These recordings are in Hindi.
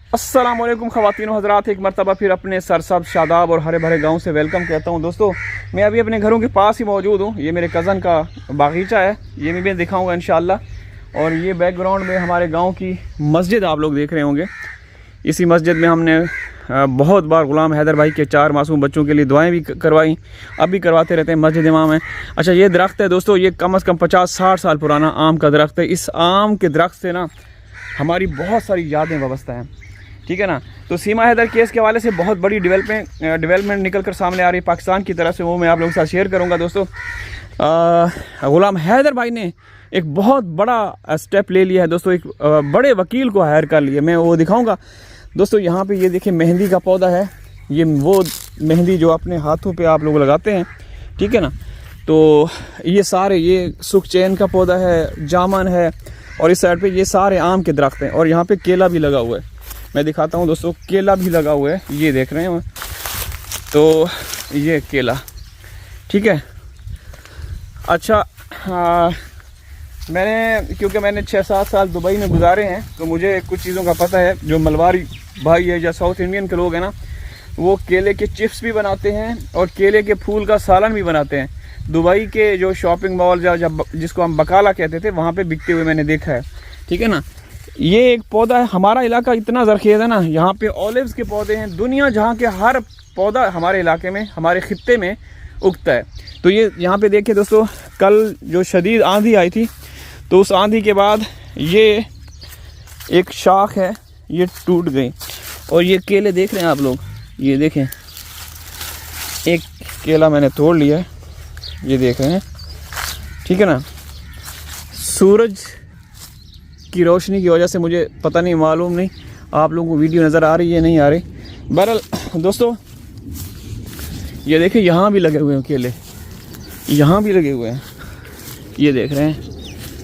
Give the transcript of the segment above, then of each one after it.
अस्सलामुअलैकुम ख़वातीन हज़रात, एक मरतबा फिर अपने सरसब्ज़ शादाब और हरे भरे गांव से वेलकम कहता हूं। दोस्तों, मैं अभी अपने घरों के पास ही मौजूद हूं। ये मेरे कज़न का बागीचा है, ये मैं दिखाऊंगा इंशाअल्लाह। और ये बैकग्राउंड में हमारे गांव की मस्जिद आप लोग देख रहे होंगे। इसी मस्जिद में हमने बहुत बार ग़ुलाम हैदर भाई के 4 मासूम बच्चों के लिए दुआएँ भी करवाई, अब भी करवाते रहते हैं। मस्जिद इमाम है। अच्छा, ये दरख्त है दोस्तों, ये कम अज़ कम 50-60 साल पुराना आम का दरख्त है। इस आम के दरख्त से ना हमारी बहुत सारी यादें वाबस्ता हैं, ठीक है ना। तो सीमा हैदर केस के हवाले से बहुत बड़ी डेवलपमेंट निकल कर सामने आ रही है पाकिस्तान की तरफ से, वो मैं आप लोगों के साथ शेयर करूंगा। दोस्तों, ग़ुलाम हैदर भाई ने एक बहुत बड़ा स्टेप ले लिया है दोस्तों, एक बड़े वकील को हायर कर लिया। मैं वो दिखाऊंगा दोस्तों। यहाँ पे ये देखिए मेहंदी का पौधा है, ये वो मेहंदी जो अपने हाथों पे आप लोग लगाते हैं, ठीक है ना। तो ये सारे, ये सुखचैन का पौधा है, जामन है, और इस साइड पे ये सारे आम के दरख्त हैं। और यहाँ पे केला भी लगा हुआ है, मैं दिखाता हूँ दोस्तों। केला भी लगा हुआ है, ये देख रहे हैं। तो ये केला, ठीक है। अच्छा, क्योंकि मैंने 6-7 साल दुबई में गुजारे हैं, तो मुझे कुछ चीज़ों का पता है। जो मलवारी भाई है या साउथ इंडियन के लोग हैं ना, वो केले के चिप्स भी बनाते हैं और केले के फूल का सालन भी बनाते हैं। दुबई के जो शॉपिंग मॉल जिसको हम बकाला कहते थे, वहाँ पे बिकते हुए मैंने देखा है, ठीक है ना। ये एक पौधा है। हमारा इलाका इतना ज़रखेज़ है ना, यहाँ पे ऑलिव्स के पौधे हैं। दुनिया जहाँ के हर पौधा हमारे इलाके में, हमारे खित्ते में उगता है। तो ये यहाँ पे देखिए दोस्तों, कल जो शदीद आंधी आई थी, तो उस आंधी के बाद ये एक शाख है, ये टूट गई। और ये केले देख रहे हैं आप लोग, ये देखें, एक केला मैंने तोड़ लिया है, ये देख रहे हैं, ठीक है ना। सूरज की रोशनी की वजह से मुझे पता नहीं, मालूम नहीं आप लोगों को वीडियो नज़र आ रही है नहीं आ रही। बहरहाल दोस्तों, ये देखें, यहाँ भी लगे हुए हैं केले, यहाँ भी लगे हुए हैं, ये देख रहे हैं,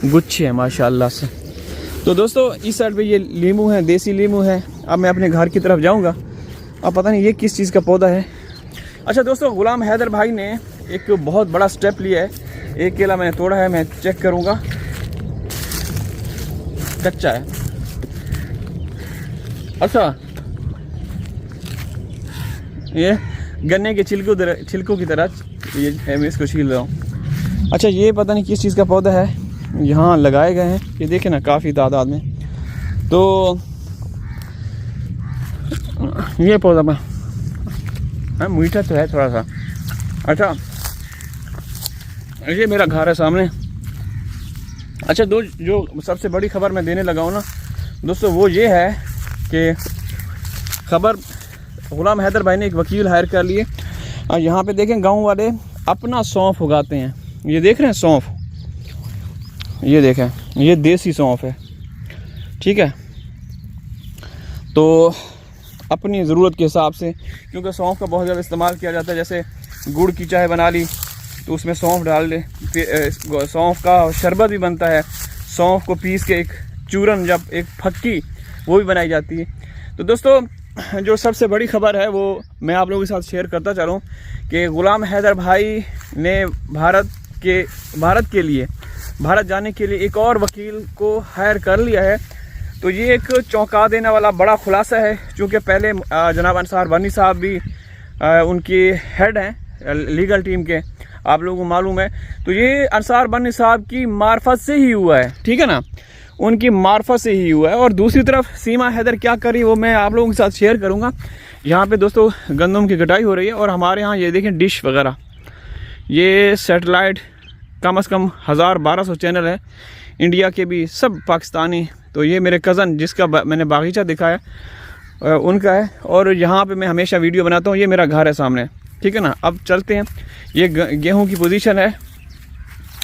गुच्छे हैं माशाल्लाह से। तो दोस्तों, इस साइड पे ये लीमू है, देसी लीमू है। अब मैं अपने घर की तरफ जाऊँगा। अब पता नहीं ये किस चीज़ का पौधा है। अच्छा दोस्तों, ग़ुलाम हैदर भाई ने एक बहुत बड़ा स्टेप लिया है। एक केला मैंने तोड़ा है, मैं चेक करूँगा, कच्चा है। अच्छा, ये गन्ने के छिलकों की तरह ये मैं इसको छील रहा हूँ। अच्छा, ये पता नहीं किस चीज़ का पौधा है, यहाँ लगाए गए हैं, ये देखें ना, काफ़ी तादाद में। तो ये पौधा मीठा तो है थोड़ा सा। अच्छा, ये मेरा घर है सामने। अच्छा, जो सबसे बड़ी खबर मैं देने लगा हूँ ना दोस्तों, वो ये है कि खबर ग़ुलाम हैदर भाई ने एक वकील हायर कर लिए। और यहाँ पे देखें, गांव वाले अपना सौंफ उगाते हैं। ये देख रहे हैं सौंफ, ये देखें, ये देसी सौंफ है, ठीक है। तो अपनी ज़रूरत के हिसाब से, क्योंकि सौंफ का बहुत ज़्यादा इस्तेमाल किया जाता है, जैसे गुड़ की चाय बना ली तो उसमें सौंफ डाल दे, फिर सौंफ का शरबत भी बनता है। सौंफ को पीस के एक चूरन, जब एक फक्की, वो भी बनाई जाती है। तो दोस्तों, जो सबसे बड़ी खबर है वो मैं आप लोगों के साथ शेयर करता चलूँ कि ग़ुलाम हैदर भाई ने भारत जाने के लिए एक और वकील को हायर कर लिया है। तो ये एक चौंका देने वाला बड़ा खुलासा है, क्योंकि पहले जनाब अंसार बनी साहब भी उनके हेड हैं लीगल टीम के, आप लोगों को मालूम है। तो ये अंसार बनी साहब की मार्फत से ही हुआ है, ठीक है ना, उनकी मार्फत से ही हुआ है। और दूसरी तरफ सीमा हैदर क्या करी, वो मैं आप लोगों के साथ शेयर करूँगा। यहाँ पे दोस्तों गंदम की कटाई हो रही है, और हमारे यहाँ ये देखें डिश वगैरह, ये सेटेलाइट कम से कम 1000-1200 चैनल है, इंडिया के भी, सब पाकिस्तानी। तो ये मेरे कज़न जिसका मैंने बागीचा दिखाया उनका है, और यहाँ पे मैं हमेशा वीडियो बनाता हूँ। ये मेरा घर है सामने, ठीक है ना। अब चलते हैं, ये गेहूँ की पोजीशन है।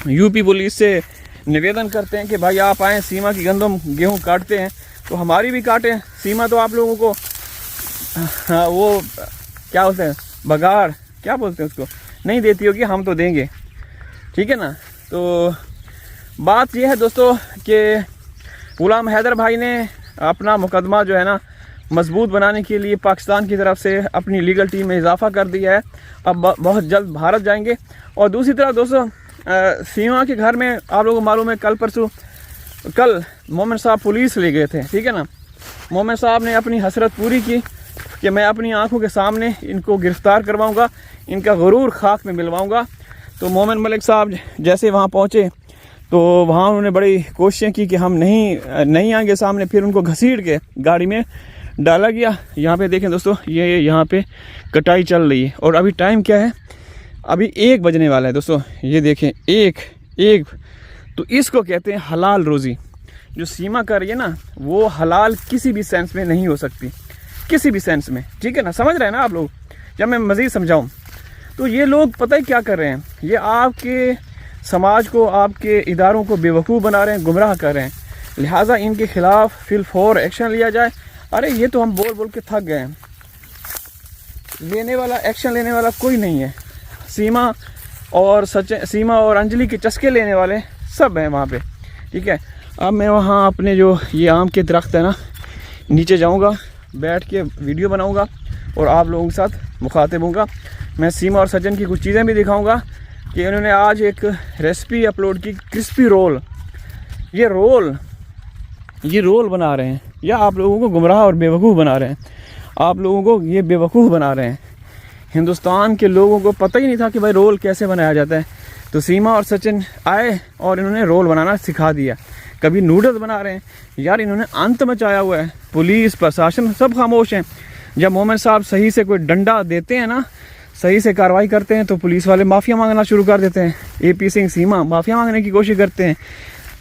यूपी पुलिस से निवेदन करते हैं कि भाई आप आएँ, सीमा की गंदम गेहूँ काटते हैं तो हमारी भी काटें। सीमा तो आप लोगों को वो क्या बोलते हैं, बगाड़ क्या बोलते हैं उसको, नहीं देती होगी, हम तो देंगे, ठीक है ना। तो बात यह है दोस्तों कि ग़ुलाम हैदर भाई ने अपना मुकदमा जो है ना मजबूत बनाने के लिए पाकिस्तान की तरफ से अपनी लीगल टीम में इजाफा कर दिया है। अब बहुत जल्द भारत जाएंगे। और दूसरी तरफ दोस्तों, सीमा के घर में आप लोगों को मालूम है, कल मोमिन साहब पुलिस ले गए थे, ठीक है ना। मोमिन साहब ने अपनी हसरत पूरी की कि मैं अपनी आंखों के सामने इनको गिरफ़्तार करवाऊंगा, इनका गुरूर खाक में मिलवाऊंगा। तो मोमिन मलिक साहब जैसे वहाँ पहुँचे तो वहाँ उन्होंने बड़ी कोशिशें की कि हम नहीं आएंगे सामने। फिर उनको घसीट के गाड़ी में डाला गया। यहाँ पे देखें दोस्तों, ये यहाँ पे कटाई चल रही है और अभी टाइम क्या है, अभी 1 बजने वाला है दोस्तों। ये देखें एक तो इसको कहते हैं हलाल रोज़ी। जो सीमा कर रही है ना, वो हलाल किसी भी सेंस में नहीं हो सकती, किसी भी सेंस में, ठीक है ना। समझ रहे हैं ना आप लोग? जब मैं मज़ीद समझाऊँ तो ये लोग पता है क्या कर रहे हैं, ये आपके समाज को, आपके इदारों को बेवकूफ़ बना रहे हैं, गुमराह कर रहे हैं। लिहाजा इनके ख़िलाफ़ फिलफौर एक्शन लिया जाए। अरे ये तो हम बोल के थक गए हैं, एक्शन लेने वाला कोई नहीं है। सीमा और अंजलि के चस्के लेने वाले सब हैं वहाँ पे, ठीक है। अब मैं वहाँ अपने जो ये आम के दरख्त है ना, नीचे जाऊँगा, बैठ के वीडियो बनाऊँगा और आप लोगों के साथ मुखातिब होऊंगा। मैं सीमा और सज्जन की कुछ चीज़ें भी दिखाऊँगा कि उन्होंने आज एक रेसिपी अपलोड की, क्रिस्पी रोल। ये रोल बना रहे हैं या आप लोगों को गुमराह और बेवकूफ़ बना रहे हैं। आप लोगों को ये बेवकूफ़ बना रहे हैं। हिंदुस्तान के लोगों को पता ही नहीं था कि भाई रोल कैसे बनाया जाता है। तो सीमा और सचिन आए और इन्होंने रोल बनाना सिखा दिया। कभी नूडल्स बना रहे हैं यार, इन्होंने अंत मचाया हुआ है। पुलिस प्रशासन सब खामोश हैं। जब मोमिन साहब सही से कोई डंडा देते हैं ना, सही से कार्रवाई करते हैं, तो पुलिस वाले माफ़िया मांगना शुरू कर देते हैं। AP सिंह सीमा माफ़िया मांगने की कोशिश करते हैं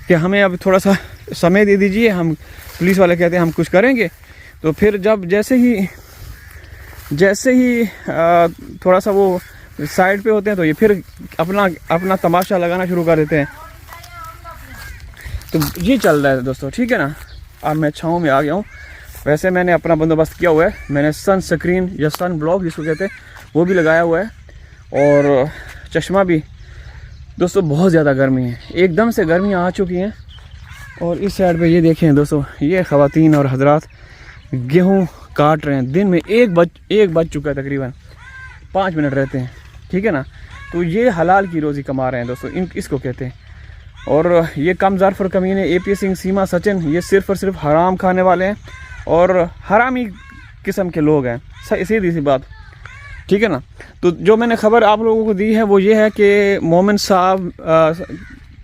कि हमें अब थोड़ा सा समय दे दीजिए। हम पुलिस वाले कहते हैं हम कुछ करेंगे। तो फिर जब जैसे ही थोड़ा सा वो साइड पे होते हैं तो ये फिर अपना तमाशा लगाना शुरू कर देते हैं। तो ये चल रहा है दोस्तों, ठीक है ना। अब मैं छाँव में आ गया हूँ। वैसे मैंने अपना बंदोबस्त किया हुआ है। मैंने सन स्क्रीन या सन ब्लॉक जिसको कहते हैं वो भी लगाया हुआ है और चश्मा भी। दोस्तों बहुत ज़्यादा गर्मी है, एकदम से गर्मियाँ आ चुकी हैं। और इस साइड पे ये देखें दोस्तों, ये ख़वातीन और हजरात गेहूँ काट रहे हैं। दिन में 1 बज चुका है, तकरीबन 5 मिनट रहते हैं, ठीक है ना। तो ये हलाल की रोज़ी कमा रहे हैं दोस्तों, इसको कहते हैं। और ये कम ज़रफ़ और कमीने AP सिंह, सीमा, सचिन, ये सिर्फ़ और सिर्फ हराम खाने वाले हैं और हरामी किस्म के लोग हैं। सीधी सी बात, ठीक है ना। तो जो मैंने खबर आप लोगों को दी है वो ये है कि मोमिन साहब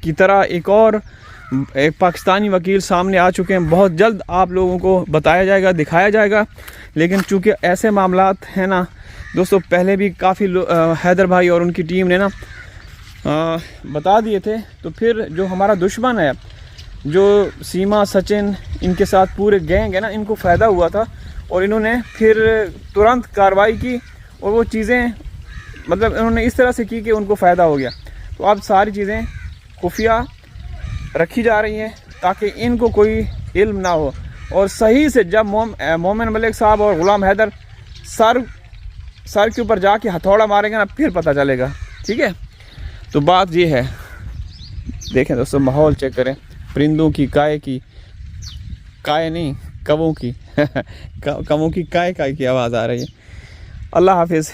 की तरह एक पाकिस्तानी वकील सामने आ चुके हैं। बहुत जल्द आप लोगों को बताया जाएगा, दिखाया जाएगा। लेकिन चूँकि ऐसे मामलात हैं ना दोस्तों, पहले भी काफ़ी हैदर भाई और उनकी टीम ने ना बता दिए थे। तो फिर जो हमारा दुश्मन है, जो सीमा, सचिन, इनके साथ पूरे गैंग है ना, इनको फ़ायदा हुआ था और इन्होंने फिर तुरंत कार्रवाई की और वो चीज़ें मतलब इन्होंने इस तरह से की कि उनको फ़ायदा हो गया। तो अब सारी चीज़ें खुफिया रखी जा रही हैं ताकि इनको कोई इल्म ना हो। और सही से जब मोमिन मलिक साहब और ग़ुलाम हैदर सर के ऊपर जाके हथौड़ा मारेंगे ना, फिर पता चलेगा, ठीक है। तो बात ये है, देखें दोस्तों, माहौल चेक करें। परिंदों की कवों की काय की आवाज़ आ रही है। अल्लाह हाफिज़।